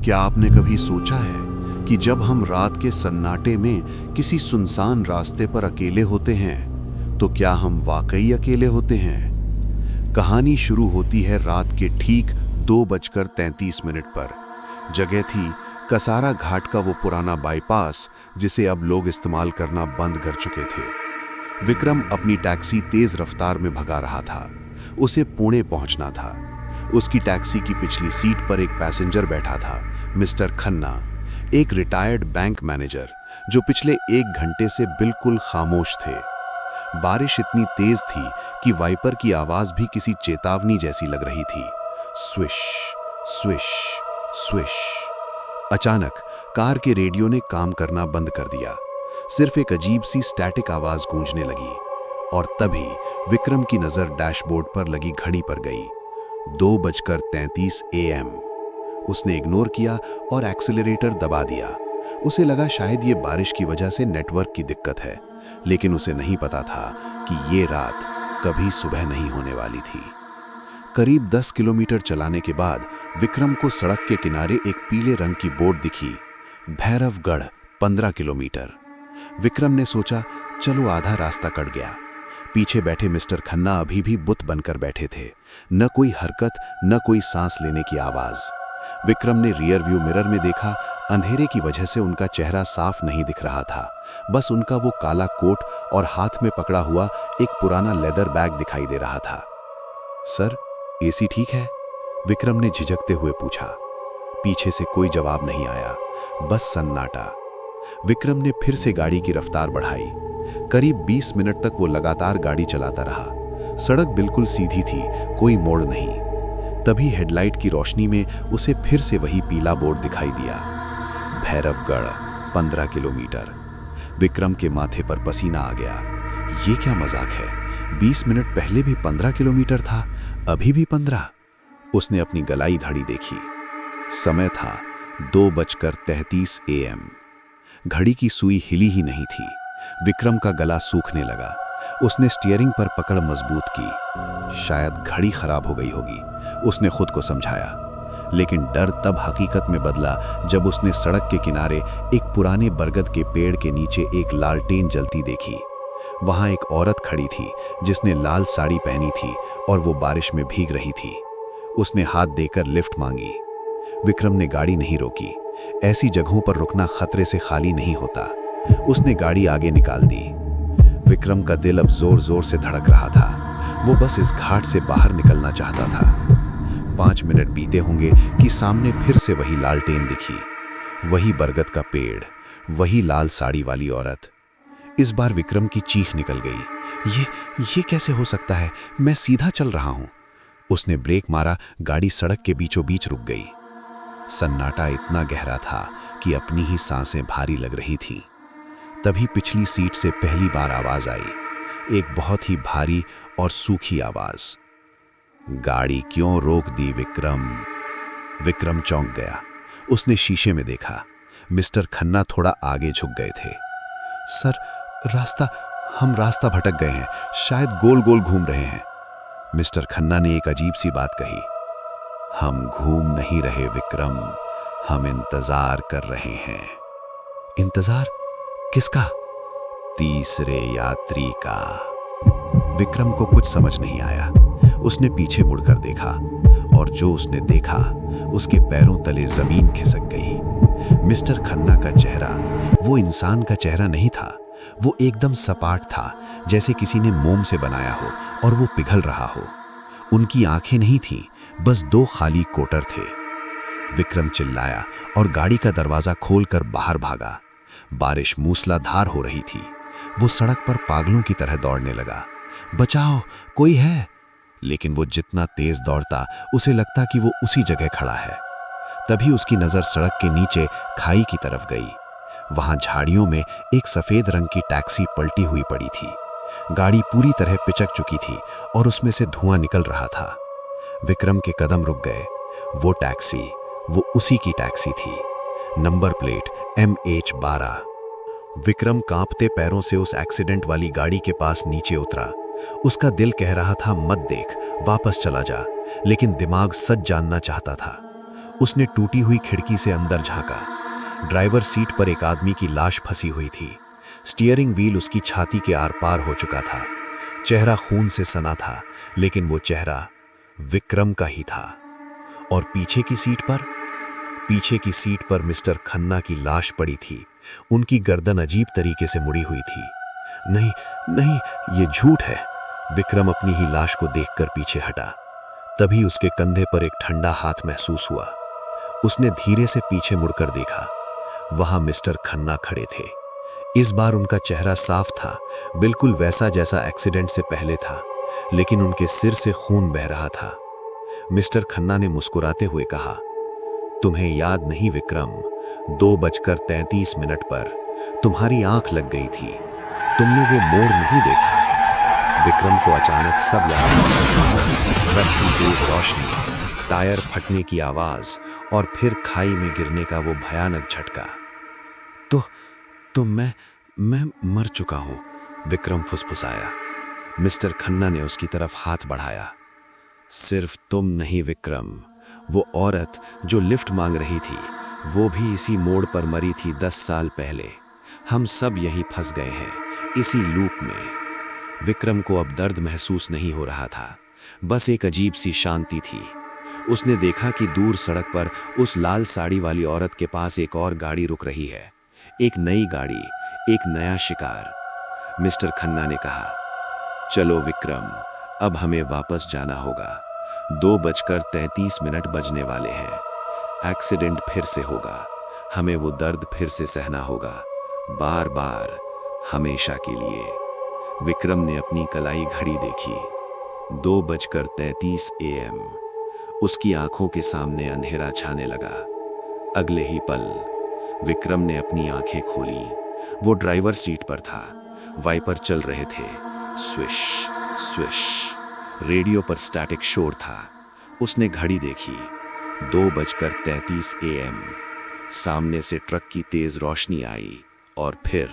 क्या आपने कभी सोचा है कि जब हम रात के सन्नाटे में किसी सुनसान रास्ते पर अकेले होते हैं तो क्या हम वाकई अकेले होते हैं? कहानी शुरू होती है रात के ठीक 2:33 पर। जगह थी कसारा घाट का वो पुराना बाईपास जिसे अब लोग इस्तेमाल करना बंद कर चुके थे। विक्रम अपनी टैक्सी तेज रफ्तार में भगा रहा था। उसे पुणे पहुंचना था। उसकी टैक्सी की पिछली सीट पर एक पैसेंजर बैठा था, मिस्टर खन्ना, एक रिटायर्ड बैंक मैनेजर जो पिछले 1 घंटे से बिल्कुल खामोश थे। बारिश इतनी तेज थी कि वाइपर की आवाज भी किसी चेतावनी जैसी लग रही थी। Swish swish swish. अचानक कार के रेडियो ने काम करना बंद कर दिया। सिर्फ एक अजीब सी स्टैटिक आवाज गूंजने लगी और तभी विक्रम की नजर डैशबोर्ड पर लगी घड़ी पर गई। 2:33 AM। उसने इग्नोर किया और एक्सेलरेटर दबा दिया। उसे लगा शायद ये बारिश की वजह से नेटवर्क की दिक्कत है, लेकिन उसे नहीं पता था कि ये रात कभी सुबह नहीं होने वाली थी। करीब 10 किलोमीटर चलाने के बाद विक्रम को सड़क के किनारे एक पीले रंग की बोर्ड दिखी, भैरवगढ़ 15 किलोमीटर। विक्रम ने सोचा, चलो आधा रास्ता कट गया। पीछे बैठे मिस्टर खन्ना अभी भी बुत बनकर बैठे थे। न कोई हरकत, न कोई सांस लेने की आवाज। विक्रम ने रियर व्यू मिरर में देखा। अंधेरे की वजह से उनका चेहरा साफ नहीं दिख रहा था। बस उनका वो काला कोट और हाथ में पकड़ा हुआ एक पुराना लेदर बैग दिखाई दे रहा था। सर, एसी ठीक है? विक्रम ने झिझकते हुए पूछा। पीछे से कोई जवाब नहीं आया, बस सन्नाटा। विक्रम ने फिर से गाड़ी की रफ्तार बढ़ाई। करीब 20 मिनट तक वो लगातार गाड़ी चलाता रहा। सड़क बिल्कुल सीधी थी, कोई मोड़ नहीं। तभी हेडलाइट की रोशनी में उसे फिर से वही पीला बोर्ड दिखाई दिया, भैरवगढ़ 15 किलोमीटर। विक्रम के माथे पर पसीना आ गया। ये क्या मजाक है? 20 मिनट पहले भी 15 किलोमीटर था, अभी भी 15। उसने अपनी गलाई घड़ी देखी। समय था 2:33 AM। घड़ी की सुई हिली ही नहीं थी। विक्रम का गला सूखने लगा। उसने स्टीयरिंग पर पकड़ मजबूत की। शायद घड़ी खराब हो गई होगी, उसने खुद को समझाया। लेकिन डर तब हकीकत में बदला जब उसने सड़क के किनारे एक पुराने बरगद के पेड़ के नीचे एक लालटेन जलती देखी। वहां एक औरत खड़ी थी जिसने लाल साड़ी पहनी थी और वो बारिश में भीग रही थी। उसने हाथ देकर लिफ्ट मांगी। विक्रम ने गाड़ी नहीं रोकी। ऐसी जगहों पर रुकना खतरे से खाली नहीं होता। उसने गाड़ी आगे निकाल दी। विक्रम का दिल अब जोर जोर से धड़क रहा था। वो बस इस घाट से बाहर निकलना चाहता था। 5 मिनट बीते होंगे कि सामने फिर से वही लालटेन दिखी, वही बरगद का पेड़, वही लाल साड़ी वाली औरत। इस बार विक्रम की चीख निकल गई। ये कैसे हो सकता है? मैं सीधा चल रहा हूं। उसने ब्रेक मारा। गाड़ी सड़क के बीचों बीच रुक गई। सन्नाटा इतना गहरा था कि अपनी ही सांसें भारी लग रही थीं। तभी पिछली सीट से पहली बार आवाज आई, एक बहुत ही भारी और सूखी आवाज। गाड़ी क्यों रोक दी विक्रम? विक्रम चौंक गया। उसने शीशे में देखा। मिस्टर खन्ना थोड़ा आगे झुक गए थे। सर, हम रास्ता भटक गए हैं, शायद गोल गोल घूम रहे हैं। मिस्टर खन्ना ने एक अजीब सी बात कही। हम घूम नहीं रहे विक्रम, हम इंतजार कर रहे हैं। इंतजार किसका? तीसरे यात्री का। विक्रम को कुछ समझ नहीं आया। उसने पीछे मुड़कर देखा और जो उसने देखा उसके पैरों तले जमीन खिसक गई। मिस्टर खन्ना का चेहरा वो इंसान का चेहरा नहीं था। वो एकदम सपाट था, जैसे किसी ने मोम से बनाया हो और वो पिघल रहा हो। उनकी आंखें नहीं थीं, बस 2 खाली कोटर थे। विक्रम चिल्लाया और गाड़ी का दरवाजा खोलकर बाहर भागा। बारिश मूसलाधार हो रही थी। वो सड़क पर पागलों की तरह दौड़ने लगा। बचाओ, कोई है? लेकिन वो जितना तेज दौड़ता उसे लगता कि वो उसी जगह खड़ा है। तभी उसकी नजर सड़क के नीचे खाई की तरफ गई। वहां झाड़ियों में एक सफेद रंग की टैक्सी पलटी हुई पड़ी थी। गाड़ी पूरी तरह पिचक चुकी थी और उसमें से धुआं निकल रहा था। विक्रम के कदम रुक गए। वो टैक्सी, वो उसी की टैक्सी थी। Number plate MH12। विक्रम कांपते पैरों से उस एक्सीडेंट वाली गाड़ी के पास नीचे उतरा। उसका दिल कह रहा था, मत देख, वापस चला जा, लेकिन दिमाग सच जानना चाहता था। उसने टूटी हुई खिड़की से अंदर झांका। ड्राइवर सीट पर एक आदमी की लाश फंसी हुई थी। स्टीयरिंग व्हील उसकी छाती के आर पार हो चुका था। चेहरा खून से सना था, लेकिन वो चेहरा विक्रम का ही था। और पीछे की सीट पर मिस्टर खन्ना की लाश पड़ी थी। उनकी गर्दन अजीब तरीके से मुड़ी हुई थी। नहीं, नहीं, ये झूठ है। विक्रम अपनी ही लाश को देखकर पीछे हटा। तभी उसके कंधे पर एक ठंडा हाथ महसूस हुआ। उसने धीरे से पीछे मुड़कर देखा। वहां मिस्टर खन्ना खड़े थे। इस बार उनका चेहरा साफ था, बिल्कुल वैसा जैसा एक्सीडेंट से पहले था, लेकिन उनके सिर से खून बह रहा था। मिस्टर खन्ना ने मुस्कुराते हुए कहा, तुम्हें याद नहीं विक्रम, 2:33 पर तुम्हारी आंख लग गई थी। तुमने वो मोड़ नहीं देखा। विक्रम को अचानक सब याद आ गया। ट्रक की तेज रोशनी, टायर फटने की आवाज और फिर खाई में गिरने का वो भयानक झटका। तो मैं मर चुका हूं, विक्रम फुसफुसाया। मिस्टर खन्ना ने उसकी तरफ हाथ बढ़ाया। सिर्फ तुम नहीं विक्रम, वो औरत जो लिफ्ट मांग रही थी, वो भी इसी मोड़ पर मरी थी 10 साल पहले। हम सब यहीं फंस गए हैं, इसी लूप में। विक्रम को अब दर्द महसूस नहीं हो रहा था, बस एक अजीब सी शांति थी। उसने देखा कि दूर सड़क पर उस लाल साड़ी वाली औरत के पास एक और गाड़ी रुक रही है। एक नई गाड़ी, एक नया शिकार। मिस्टर खन्ना ने कहा, चलो विक्रम, अब हमें वापस जाना होगा। 2:33 बजने वाले हैं। एक्सीडेंट फिर से होगा। हमें वो दर्द फिर से सहना होगा, बार बार, हमेशा के लिए। विक्रम ने अपनी कलाई घड़ी देखी। 2:33 AM। उसकी आंखों के सामने अंधेरा छाने लगा। अगले ही पल विक्रम ने अपनी आंखें खोली। वो ड्राइवर सीट पर था। वाइपर चल रहे थे, स्विश स्विश। रेडियो पर स्टैटिक शोर था। उसने घड़ी देखी, 2:33 AM। सामने से ट्रक की तेज रोशनी आई और फिर